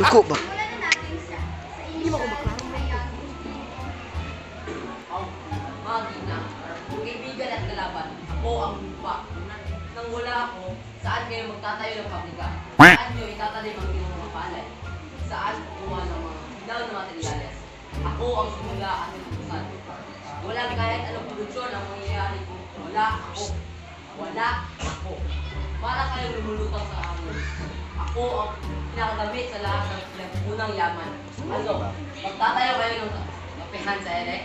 Duko ba? Hindi mo ko maklaro. Magina, kaibigan at kalaban, ako ang lupa. Nang wala ako, saan kayo magtatayo ng pabrika? Saan nyo itatanim ang inyong mga palay? Saan kukuha ng mga ilaw na materyales? Ako ang simula at nagpusan. Walang kahit anong produksyon ang mangyayari kung wala ako. Wala ako. Para kayong lumulutang sa amin. Ako ang pinakagamit sa lahat ng pinagpunang yaman. Ano, magtatayo kayo ng kapehan sa Erek?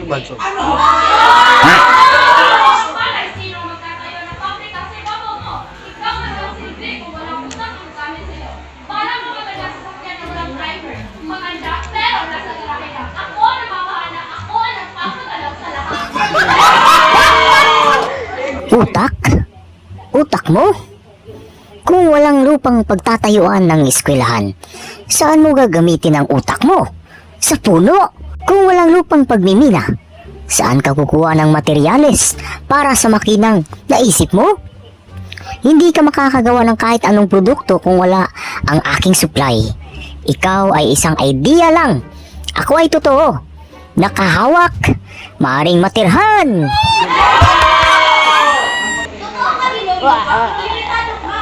Banso. Sino magtatayo ng pabrika sa ibabaw mo? Ikaw na lang silbi kung walang utang ang gamit sa'yo. Parang mga taga-sasakyan na walang driver. Maganda, pero nasa garahe lang. Ako na mamahala. Ako ang nagpapagalaw sa lahat. Utak? Utak mo? Kung walang lupang pagtatayuan ng eskwelahan, saan mo gagamitin ang utak mo? Sa puno? Kung walang lupang pagmimina, saan ka kukuha ng materyales para sa makinang naisip mo? Hindi ka makakagawa ng kahit anong produkto kung wala ang aking supply. Ikaw ay isang idea lang. Ako ay totoo. Nakahawak. Maaring matirhan. Totoo ka rin yun. Iritado ka.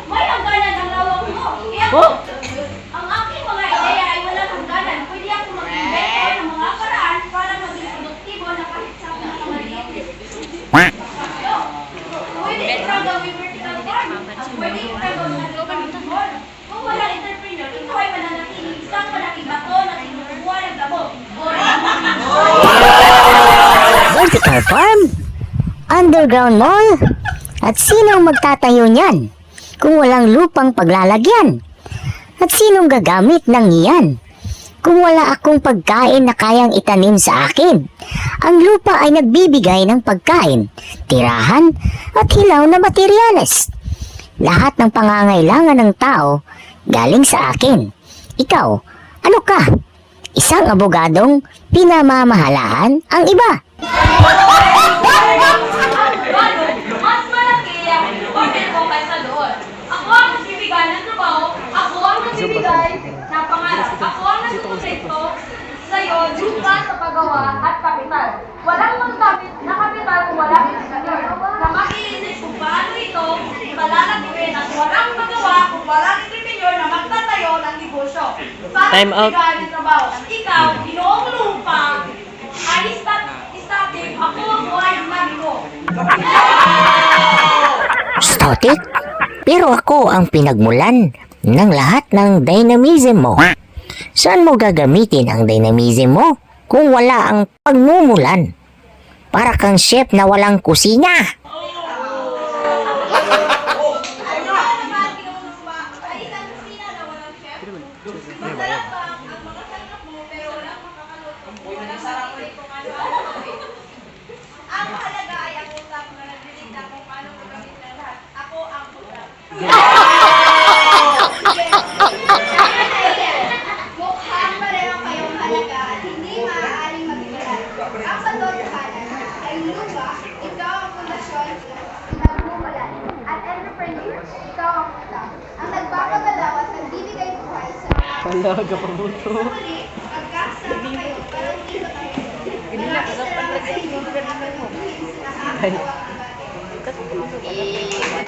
May hangganan ang lawak mo. Ang aking mga ideya ay walang hangganan. Pwede ako mag-invento ng mga paraan para maging produktibo na kahit sa pinakamaliit. Pwede ikaw gawin vertical farm. At pwede ikaw gawin agriculture. Kung walang entrepreneur, ito ay mananatiling isang malaking bato na tinutubuan ng damo. Vertical farm? Underground mall? At sinong magtatayo niyan kung walang lupang paglalagyan? At sinong gagamit ng iyan kung wala akong pagkain na kayang itanim sa akin? Ang lupa ay nagbibigay ng pagkain, tirahan at hilaw na materyales. Lahat ng pangangailangan ng tao galing sa akin. Ikaw, ano ka? Isang abogadong pinamamahalaan ang iba. Mas malaki ang papel ko kaysa doon. Ako ang nagbibigay ng trabaho. Ako ang nagbibigay ng pangarap. Ako ang nagsusupresto sa'yo lupa sa paggawa at kapital. Walang magkapit na kapital kung walang engineer. Na mag-iisip kung paano ito palalagawin at walang magawa kung walang entrepreneur na magtatayo ng negosyo. Para Time out. magbigay ng trabaho. At ikaw, ginoong lupa, ay static. Ako ang buhay ko. Static? Pero ako ang pinagmulan ng lahat ng dynamism mo. Saan mo gagamitin ang dynamism mo kung wala ang pagmumulan? Para kang chef na walang kusina. Masarap ba ang mga sanap mo pero walang makakaluto? Walang makakaluto kung ano. Ang mahalaga ay ang utak na nagdiligta kung paano gagawin ng lahat. Ako ang utak. Mukhang pareho kayong halaga at hindi maaaring maghiwalay. Ang katotohanan ay lupa, ikaw ang pundasyon, nagmumulan. At entrepreneur, ikaw ang utak. Ang nagpapagalaw at nagbibigay buhay sa mga Talaga pa mo to. sa huli, magkasama kayo para hindi ko tayo. Maraming salamat sa inyo mga kapatid. Nakakatawa ang bagay.